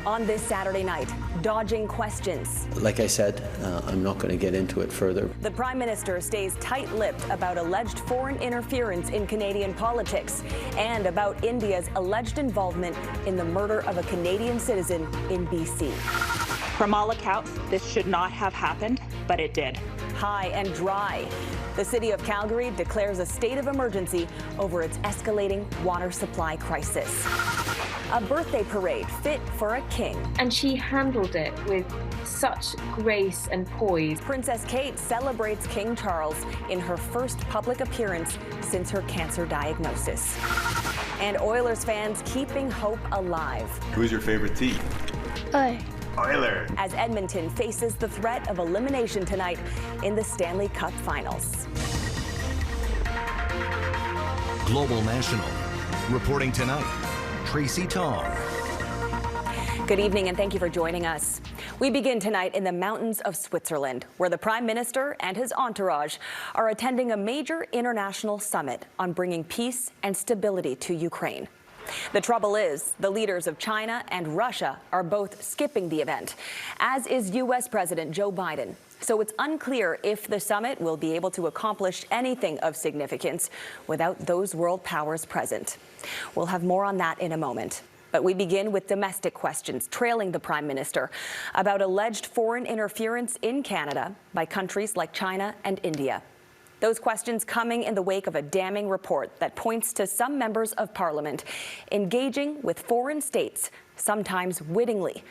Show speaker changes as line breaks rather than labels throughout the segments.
on this Saturday night, dodging questions.
Like I said, I'm not going to get into it further.
The Prime Minister stays tight-lipped about alleged foreign interference in Canadian politics and about India's alleged involvement in the murder of a Canadian citizen in BC.
From all accounts, this should not have happened, but it did.
High and dry. The city of Calgary declares a state of emergency over its escalating water supply crisis. A birthday parade fit for a king.
And she handled it with such grace and poise.
Princess Kate celebrates King Charles in her first public appearance since her cancer diagnosis. And Oilers fans keeping hope alive.
Who's your favorite team? Oilers.
As Edmonton faces the threat of elimination tonight in the Stanley Cup Finals.
Global National. Reporting tonight, Tracy Tong.
Good evening and thank you for joining us. We begin tonight in the mountains of Switzerland, where the Prime Minister and his entourage are attending a major international summit on bringing peace and stability to Ukraine. The trouble is, the leaders of China and Russia are both skipping the event, as is U.S. President Joe Biden. So it's unclear if the summit will be able to accomplish anything of significance without those world powers present. We'll have more on that in a moment. But we begin with domestic questions trailing the Prime Minister about alleged foreign interference in Canada by countries like China and India. Those questions coming in the wake of a damning report that points to some members of Parliament engaging with foreign states, sometimes wittingly.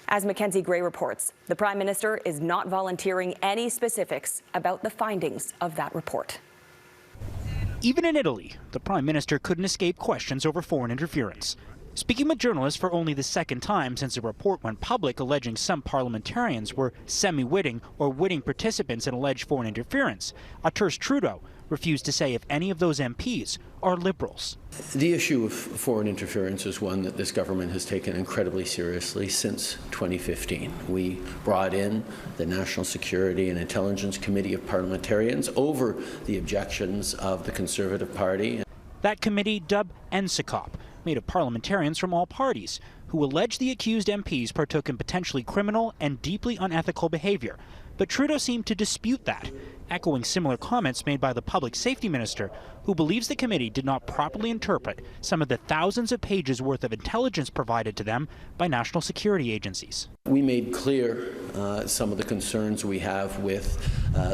As Mackenzie Gray reports, the Prime Minister is not volunteering any specifics about the findings of that report.
Even in Italy, the Prime Minister couldn't escape questions over foreign interference. Speaking with journalists for only the second time since a report went public alleging some parliamentarians were semi-witting or witting participants in alleged foreign interference, Trudeau refused to say if any of those MPs are Liberals.
The issue of foreign interference is one that this government has taken incredibly seriously since 2015. We brought in the National Security and Intelligence Committee of Parliamentarians over the objections of the Conservative Party.
That committee, dubbed NSICOP, made of parliamentarians from all parties who alleged the accused MPs partook in potentially criminal and deeply unethical behavior. But Trudeau seemed to dispute that, echoing similar comments made by the Public Safety Minister, who believes the committee did not properly interpret some of the thousands of pages worth of intelligence provided to them by national security agencies.
We made clear some of the concerns we have with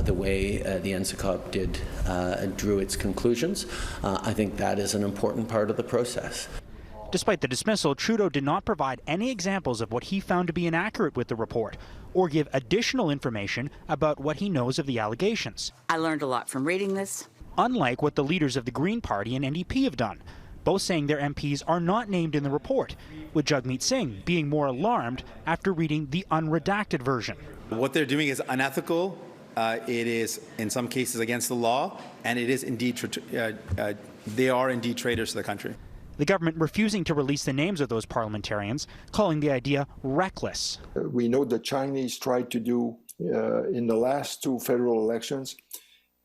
the way the NSICOP drew its conclusions. I think that is an important part of the process.
Despite the dismissal, Trudeau did not provide any examples of what he found to be inaccurate with the report or give additional information about what he knows of the allegations.
I learned a lot from reading this.
Unlike what the leaders of the Green Party and NDP have done, both saying their MPs are not named in the report, with Jagmeet Singh being more alarmed after reading the unredacted version.
What they're doing is unethical. It is, in some cases, against the law, and it is indeed, they are indeed traitors to the country.
The government refusing to release the names of those parliamentarians, calling the idea reckless.
We know the Chinese tried to do in the last two federal elections.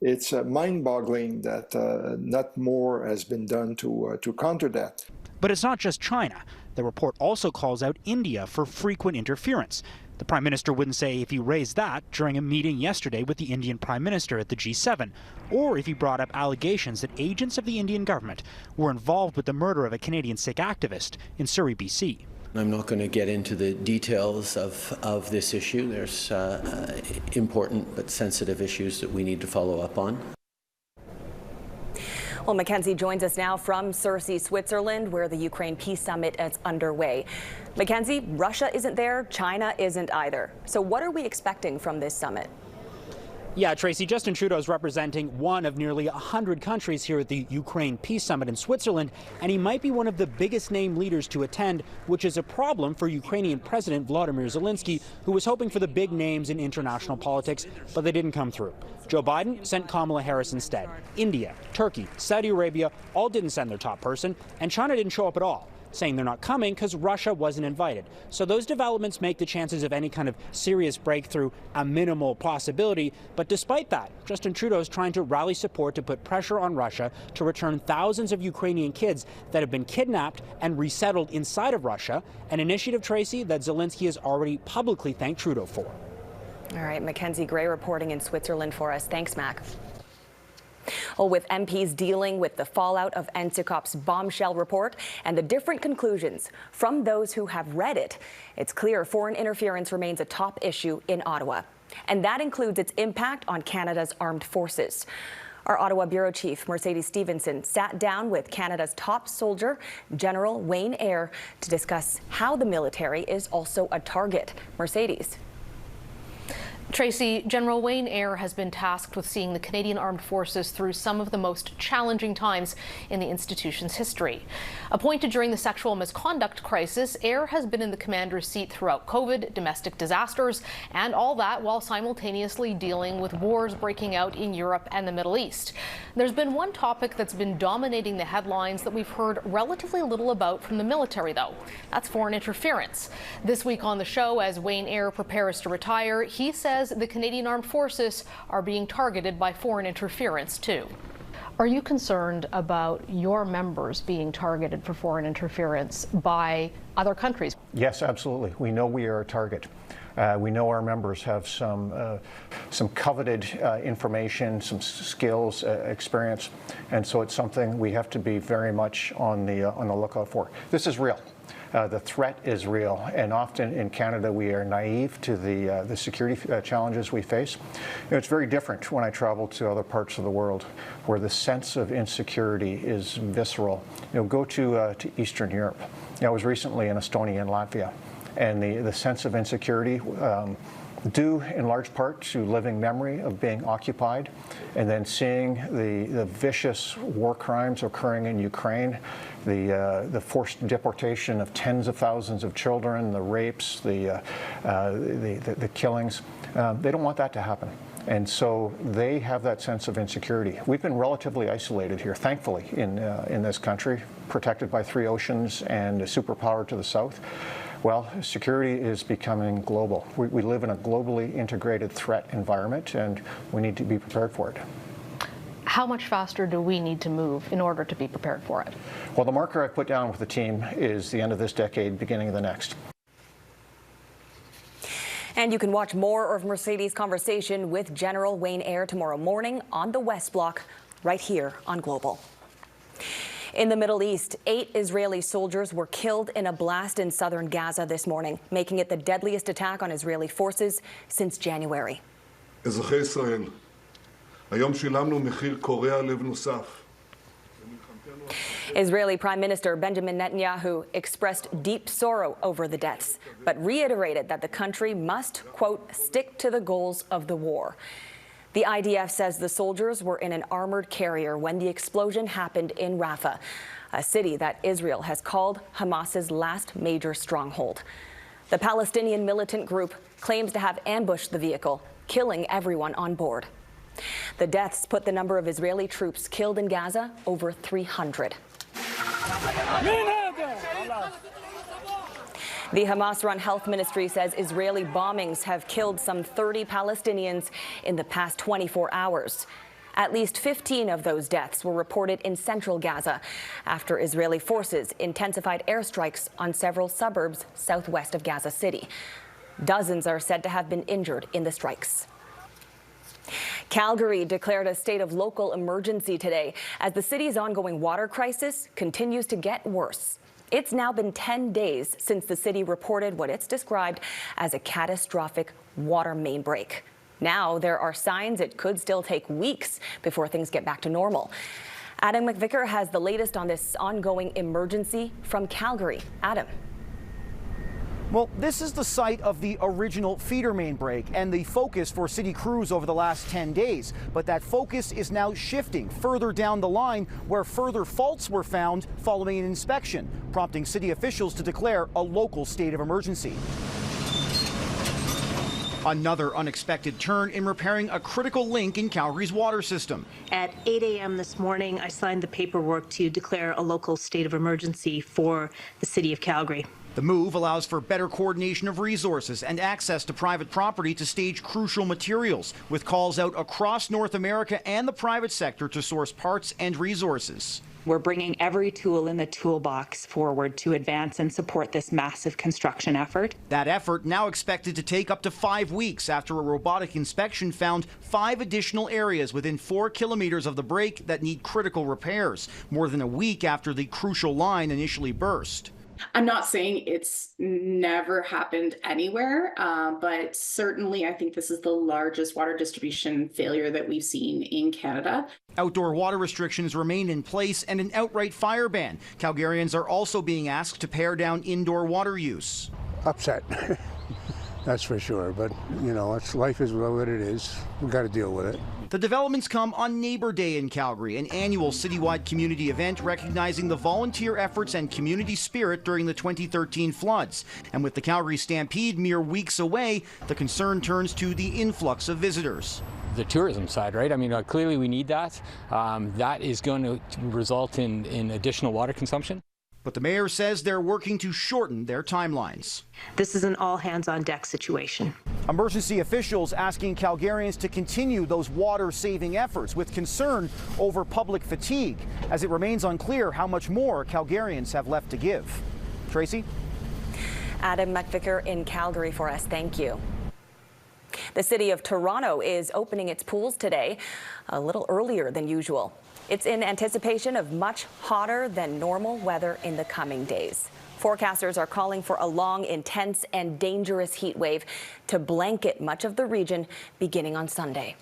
It's mind-boggling that not more has been done to counter that.
But it's not just China. The report also calls out India for frequent interference. The Prime Minister wouldn't say if he raised that during a meeting yesterday with the Indian Prime Minister at the G7, or if he brought up allegations that agents of the Indian government were involved with the murder of a Canadian Sikh activist in Surrey, BC.
I'm not going to get into the details of this issue. There's important but sensitive issues that we need to follow up on.
Well, Mackenzie joins us now from Surrey, Switzerland, where the Ukraine Peace Summit is underway. Mackenzie, Russia isn't there, China isn't either. So what are we expecting from this summit?
Yeah, Tracy, Justin Trudeau is representing one of nearly 100 countries here at the Ukraine Peace Summit in Switzerland, and he might be one of the biggest name leaders to attend, which is a problem for Ukrainian President Volodymyr Zelensky, who was hoping for the big names in international politics, but they didn't come through. Joe Biden sent Kamala Harris instead. India, Turkey, Saudi Arabia all didn't send their top person, and China didn't show up at all, saying they're not coming because Russia wasn't invited. So those developments make the chances of any kind of serious breakthrough a minimal possibility. But despite that, Justin Trudeau is trying to rally support to put pressure on Russia to return thousands of Ukrainian kids that have been kidnapped and resettled inside of Russia, an initiative, Tracy, that Zelensky has already publicly thanked Trudeau for.
All right, Mackenzie Gray reporting in Switzerland for us. Thanks, Mac. Well, with MPs dealing with the fallout of NSICOP's bombshell report and the different conclusions from those who have read it, it's clear foreign interference remains a top issue in Ottawa. And that includes its impact on Canada's armed forces. Our Ottawa Bureau Chief, Mercedes Stevenson, sat down with Canada's top soldier, General Wayne Eyre, to discuss how the military is also a target. Mercedes.
Tracy, General Wayne Eyre has been tasked with seeing the Canadian Armed Forces through some of the most challenging times in the institution's history. Appointed during the sexual misconduct crisis, Eyre has been in the commander's seat throughout COVID, domestic disasters, and all that while simultaneously dealing with wars breaking out in Europe and the Middle East. There's been one topic that's been dominating the headlines that we've heard relatively little about from the military, though. That's foreign interference. This week on the show, as Wayne Eyre prepares to retire, he says the Canadian Armed Forces are being targeted by foreign interference, too. Are you concerned about your members being targeted for foreign interference by other countries?
Yes, absolutely. We know we are a target. We know our members have some coveted information, some skills, experience, and so it's something we have to be very much on the lookout for. This is real. The threat is real, and often in Canada we are naive to the security challenges we face. You know, it's very different when I travel to other parts of the world where the sense of insecurity is visceral. You know, go to Eastern Europe. You know, I was recently in Estonia and Latvia, and the sense of insecurity due in large part to living memory of being occupied, and then seeing the vicious war crimes occurring in Ukraine, the forced deportation of tens of thousands of children, the rapes, the killings. They don't want that to happen. And so they have that sense of insecurity. We've been relatively isolated here, thankfully, in this country, protected by 3 oceans and a superpower to the south. Well, security is becoming global. We live in a globally integrated threat environment, and we need to be prepared for it.
How much faster do we need to move in order to be prepared for it?
Well, the marker I put down with the team is the end of this decade, beginning of the next.
And you can watch more of Mercedes' conversation with General Wayne Eyre tomorrow morning on the West Block, right here on Global. In the Middle East, 8 Israeli soldiers were killed in a blast in southern Gaza this morning, making it the deadliest attack on Israeli forces since January.
אזרחי ישראל, היום שילמנו מחיר קורע לב נוסף.
Israeli Prime Minister Benjamin Netanyahu expressed deep sorrow over the deaths, but reiterated that the country must, quote, stick to the goals of the war. The IDF says the soldiers were in an armored carrier when the explosion happened in Rafah, a city that Israel has called Hamas's last major stronghold. The Palestinian militant group claims to have ambushed the vehicle, killing everyone on board. The deaths put the number of Israeli troops killed in Gaza over 300. The Hamas-run health ministry says Israeli bombings have killed some 30 Palestinians in the past 24 hours. At least 15 of those deaths were reported in central Gaza after Israeli forces intensified airstrikes on several suburbs southwest of Gaza City. Dozens are said to have been injured in the strikes. Calgary declared a state of local emergency today as the city's ongoing water crisis continues to get worse. It's now been 10 days since the city reported what it's described as a catastrophic water main break. Now there are signs it could still take weeks before things get back to normal. Adam MacVicar has the latest on this ongoing emergency from Calgary. Adam.
Well, this is the site of the original feeder main break and the focus for city crews over the last 10 days. But that focus is now shifting further down the line where further faults were found following an inspection, prompting city officials to declare a local state of emergency. Another unexpected turn in repairing a critical link in Calgary's water system.
At 8 a.m. this morning, I signed the paperwork to declare a local state of emergency for the city of Calgary.
The move allows for better coordination of resources and access to private property to stage crucial materials, with calls out across North America and the private sector to source parts and resources.
We're bringing every tool in the toolbox forward to advance and support this massive construction effort.
That effort now expected to take up to 5 weeks after a robotic inspection found 5 additional areas within 4 kilometers of the break that need critical repairs, more than a week after the crucial line initially burst.
I'm not saying it's never happened anywhere, but certainly I think this is the largest water distribution failure that we've seen in Canada.
Outdoor water restrictions remain in place and an outright fire ban. Calgarians are also being asked to pare down indoor water use.
Upset, that's for sure. But, you know, life is what it is. We've got to deal with it.
The developments come on Neighbour Day in Calgary, an annual citywide community event recognizing the volunteer efforts and community spirit during the 2013 floods. And with the Calgary Stampede mere weeks away, the concern turns to the influx of visitors.
The tourism side, right? I mean, clearly we need that. That is going to result in additional water consumption.
But the mayor says they're working to shorten their timelines.
This is an all-hands-on-deck situation.
Emergency officials asking Calgarians to continue those water-saving efforts with concern over public fatigue, as it remains unclear how much more Calgarians have left to give. Tracy?
Adam MacVicar in Calgary for us. Thank you. The city of Toronto is opening its pools today, a little earlier than usual. It's in anticipation of much hotter than normal weather in the coming days. Forecasters are calling for a long, intense and dangerous heat wave to blanket much of the region beginning on Sunday.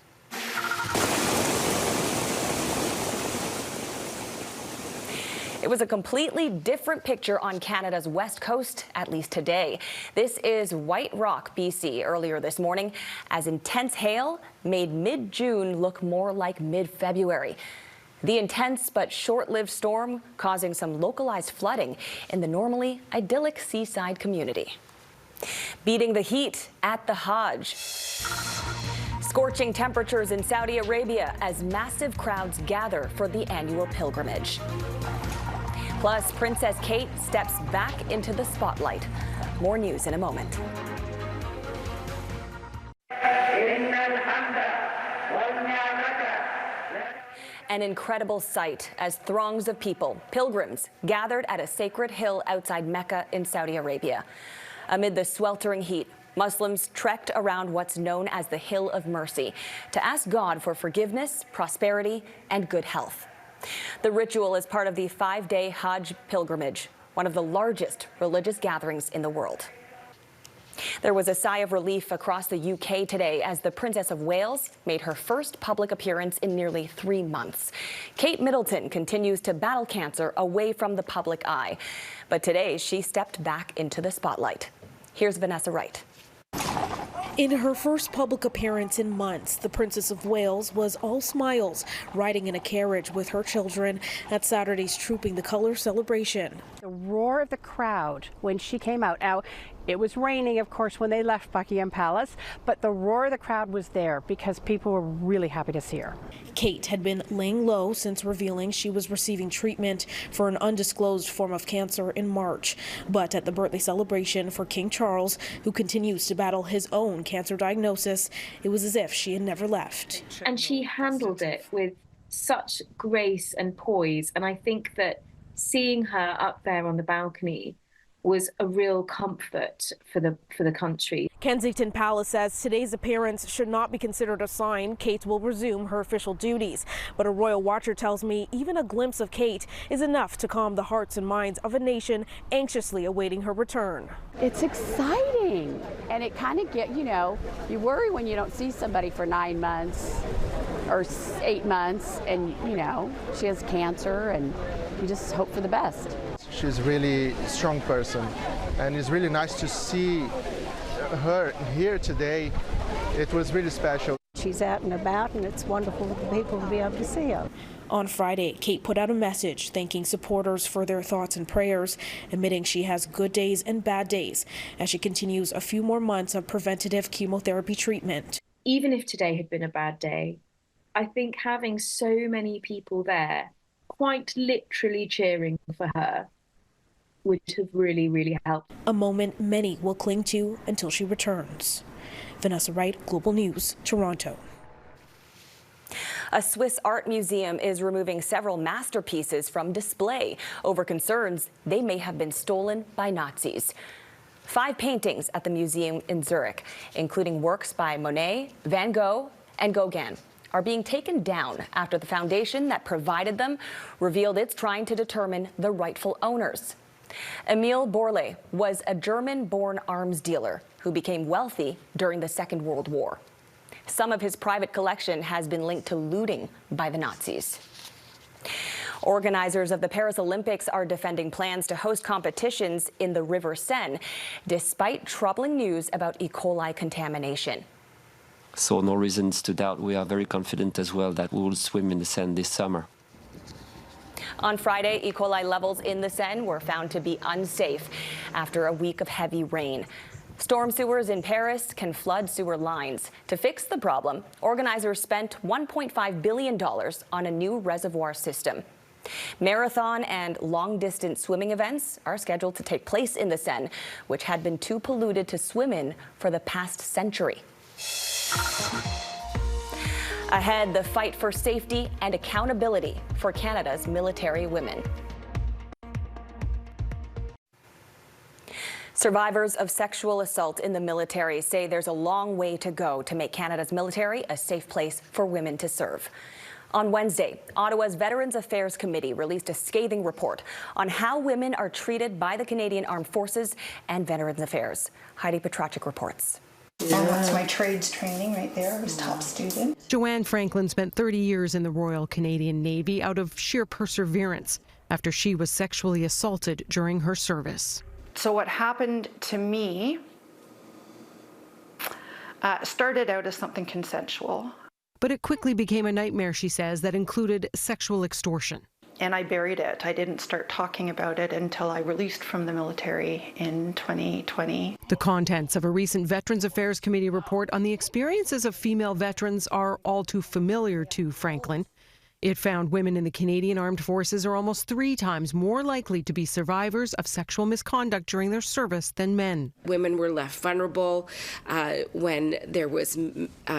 It was a completely different picture on Canada's west coast, at least today. This is White Rock, BC, earlier this morning, as intense hail made mid-June look more like mid-February. The intense but short-lived storm causing some localized flooding in the normally idyllic seaside community. Beating the heat at the Hajj. Scorching temperatures in Saudi Arabia as massive crowds gather for the annual pilgrimage. Plus, Princess Kate steps back into the spotlight. More news in a moment. An incredible sight as throngs of people, pilgrims, gathered at a sacred hill outside Mecca in Saudi Arabia. Amid the sweltering heat, Muslims trekked around what's known as the Hill of Mercy to ask God for forgiveness, prosperity, and good health. The ritual is part of the 5-day Hajj pilgrimage, one of the largest religious gatherings in the world. There was a sigh of relief across the UK today as the Princess of Wales made her first public appearance in nearly 3 months. Kate Middleton continues to battle cancer away from the public eye, but today she stepped back into the spotlight. Here's Vanessa Wright.
In her first public appearance in months, the Princess of Wales was all smiles, riding in a carriage with her children at Saturday's Trooping the Colours celebration.
The roar of the crowd when she came out. Now, it was raining, of course, when they left Buckingham Palace, but the roar of the crowd was there because people were really happy to see her.
Kate had been laying low since revealing she was receiving treatment for an undisclosed form of cancer in March. But at the birthday celebration for King Charles, who continues to battle his own cancer diagnosis, it was as if she had never left.
And she handled it with such grace and poise. And I think that seeing her up there on the balcony was a real comfort for the country.
Kensington Palace says today's appearance should not be considered a sign Kate will resume her official duties. But a royal watcher tells me even a glimpse of Kate is enough to calm the hearts and minds of a nation anxiously awaiting her return.
It's exciting, and it kind of you worry when you don't see somebody for 9 months or 8 months, and she has cancer, and you just hope for the best.
She's a really strong person, and it's really nice to see her here today. It was really special.
She's out and about, and it's wonderful for people to be able to see her.
On Friday, Kate put out a message thanking supporters for their thoughts and prayers, admitting she has good days and bad days as she continues a few more months of preventative chemotherapy treatment.
Even if today had been a bad day, I think having so many people there, quite literally cheering for her, would have really, really helped.
A moment many will cling to until she returns. Vanessa Wright, Global News, Toronto.
A Swiss art museum is removing several masterpieces from display over concerns they may have been stolen by Nazis. 5 paintings at the museum in Zurich, including works by Monet, Van Gogh, and Gauguin, are being taken down after the foundation that provided them revealed it's trying to determine the rightful owners. Emil Borle was a German-born arms dealer who became wealthy during the Second World War. Some of his private collection has been linked to looting by the Nazis. Organizers of the Paris Olympics are defending plans to host competitions in the River Seine, despite troubling news about E. coli contamination.
So no reasons to doubt. We are very confident as well that we will swim in the Seine this summer.
On Friday, E. coli levels in the Seine were found to be unsafe after a week of heavy rain. Storm sewers in Paris can flood sewer lines. To fix the problem, organizers spent $1.5 billion on a new reservoir system. Marathon and long-distance swimming events are scheduled to take place in the Seine, which had been too polluted to swim in for the past century. Ahead, the fight for safety and accountability for Canada's military women. Survivors of sexual assault in the military say there's a long way to go to make Canada's military a safe place for women to serve. On Wednesday, Ottawa's Veterans Affairs Committee released a scathing report on how women are treated by the Canadian Armed Forces and Veterans Affairs. Heidi Petracek reports.
And that's my trades training right there. I was top student.
Joanne Franklin spent 30 years in the Royal Canadian Navy out of sheer perseverance after she was sexually assaulted during her service.
So what happened to me started out as something consensual.
But it quickly became a nightmare, she says, that included sexual extortion.
And I buried it. I didn't start talking about it until I released from the military in 2020.
The contents of a recent Veterans Affairs Committee report on the experiences of female veterans are all too familiar to Franklin. It found women in the Canadian Armed Forces are almost 3 times more likely to be survivors of sexual misconduct during their service than men.
Women were left vulnerable when there was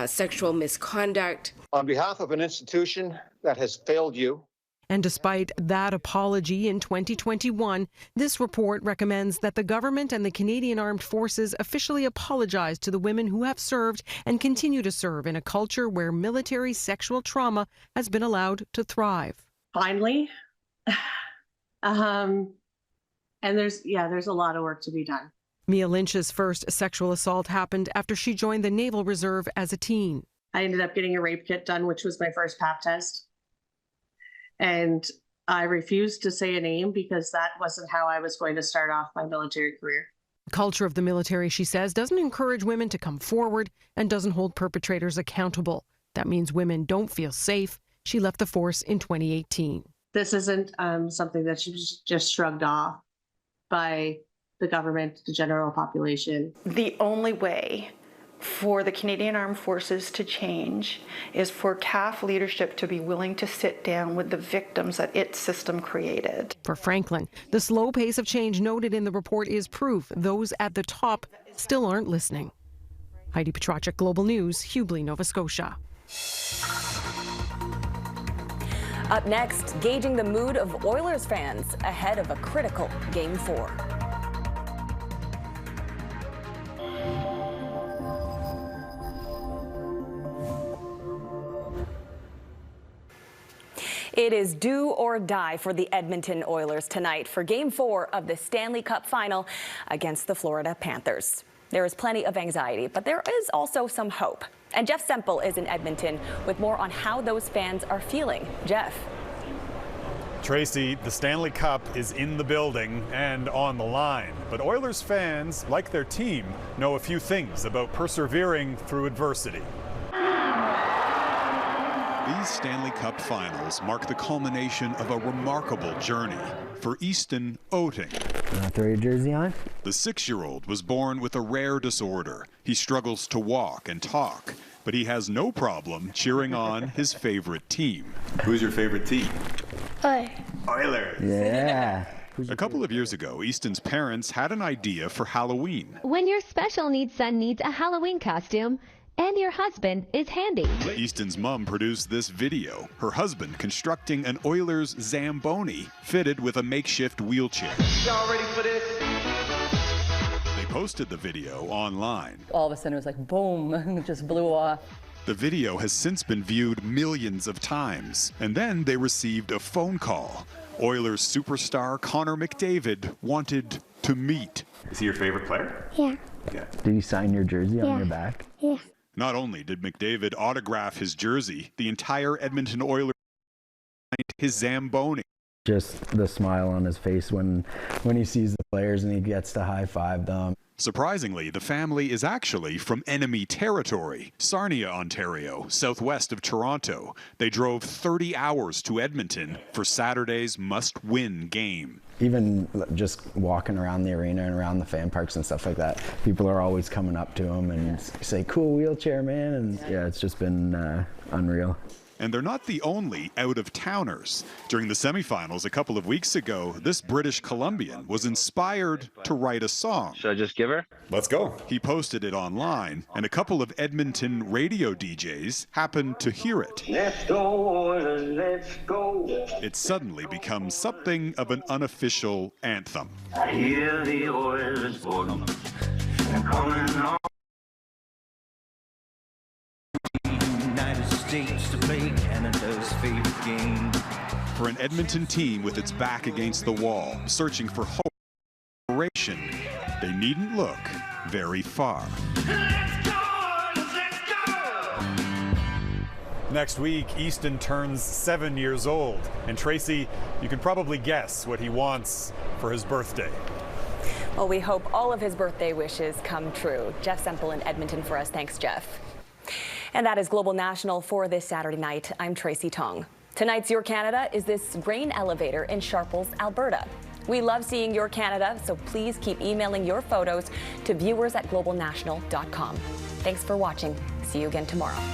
sexual misconduct.
On behalf of an institution that has failed you,
and despite that apology in 2021, this report recommends that the government and the Canadian Armed Forces officially apologize to the women who have served and continue to serve in a culture where military sexual trauma has been allowed to thrive.
Finally. And there's a lot of work to be done.
Mia Lynch's first sexual assault happened after she joined the Naval Reserve as a teen.
I ended up getting a rape kit done, which was my first pap test. And I refused to say a name because that wasn't how I was going to start off my military career.
The culture of the military, she says, doesn't encourage women to come forward and doesn't hold perpetrators accountable. That means women don't feel safe. She left the force in 2018.
This isn't something that she just shrugged off by the government, the general population.
The only way for the Canadian Armed Forces to change is for CAF leadership to be willing to sit down with the victims that its system created.
For Franklin, the slow pace of change noted in the report is proof those at the top still aren't listening. Heidi Petracek, Global News, Hubli, Nova Scotia.
Up next, gauging the mood of Oilers fans ahead of a critical Game 4. It is do or die for the Edmonton Oilers tonight for Game 4 of the Stanley Cup final against the Florida Panthers. There is plenty of anxiety, but there is also some hope. And Jeff Semple is in Edmonton with more on how those fans are feeling. Jeff.
Tracy, the Stanley Cup is in the building and on the line. But Oilers fans, like their team, know a few things about persevering through adversity.
These Stanley Cup finals mark the culmination of a remarkable journey for Easton Oeting.
Throw your jersey on?
The 6-year-old was born with a rare disorder. He struggles to walk and talk, but he has no problem cheering on his favorite team. Who's your favorite team? Oilers.
Yeah.
A couple of years ago, Easton's parents had an idea for Halloween.
When your special needs son needs a Halloween costume, and your husband is handy.
Easton's mom produced this video, her husband constructing an Oilers Zamboni fitted with a makeshift wheelchair.
Y'all ready for this?
They posted the video online.
All of a sudden it was like boom, it just blew off.
The video has since been viewed millions of times, and then they received a phone call. Oilers superstar Connor McDavid wanted to meet.
Is he your favorite player?
Yeah.
Yeah.
Did he sign your jersey on your back? Yeah.
Not only did McDavid autograph his jersey, the entire Edmonton Oilers signed his Zamboni.
Just the smile on his face when he sees the players and he gets to high-five them.
Surprisingly, the family is actually from enemy territory, Sarnia, Ontario, southwest of Toronto. They drove 30 hours to Edmonton for Saturday's must-win game.
Even just walking around the arena and around the fan parks and stuff like that, people are always coming up to him and say, "Cool wheelchair, man." And yeah, it's just been unreal.
And they're not the only out-of-towners. During the semifinals a couple of weeks ago, this British Columbian was inspired to write a song.
Should I just give her?
Let's go. He posted it online, and a couple of Edmonton radio DJs happened to hear it.
Let's go, let's go.
It suddenly becomes something of an unofficial anthem.
I hear the Oilers boarding. They're coming on.
To play Canada's favorite game. For an Edmonton team with its back against the wall, searching for hope and inspiration, they needn't look very far.
Let's go!
Next week, Easton turns 7 years old. And Tracy, you can probably guess what he wants for his birthday.
Well, we hope all of his birthday wishes come true. Jeff Semple in Edmonton for us. Thanks, Jeff. And that is Global National for this Saturday night. I'm Tracy Tong. Tonight's Your Canada is this grain elevator in Sharples, Alberta. We love seeing Your Canada, so please keep emailing your photos to viewers@globalnational.com. Thanks for watching. See you again tomorrow.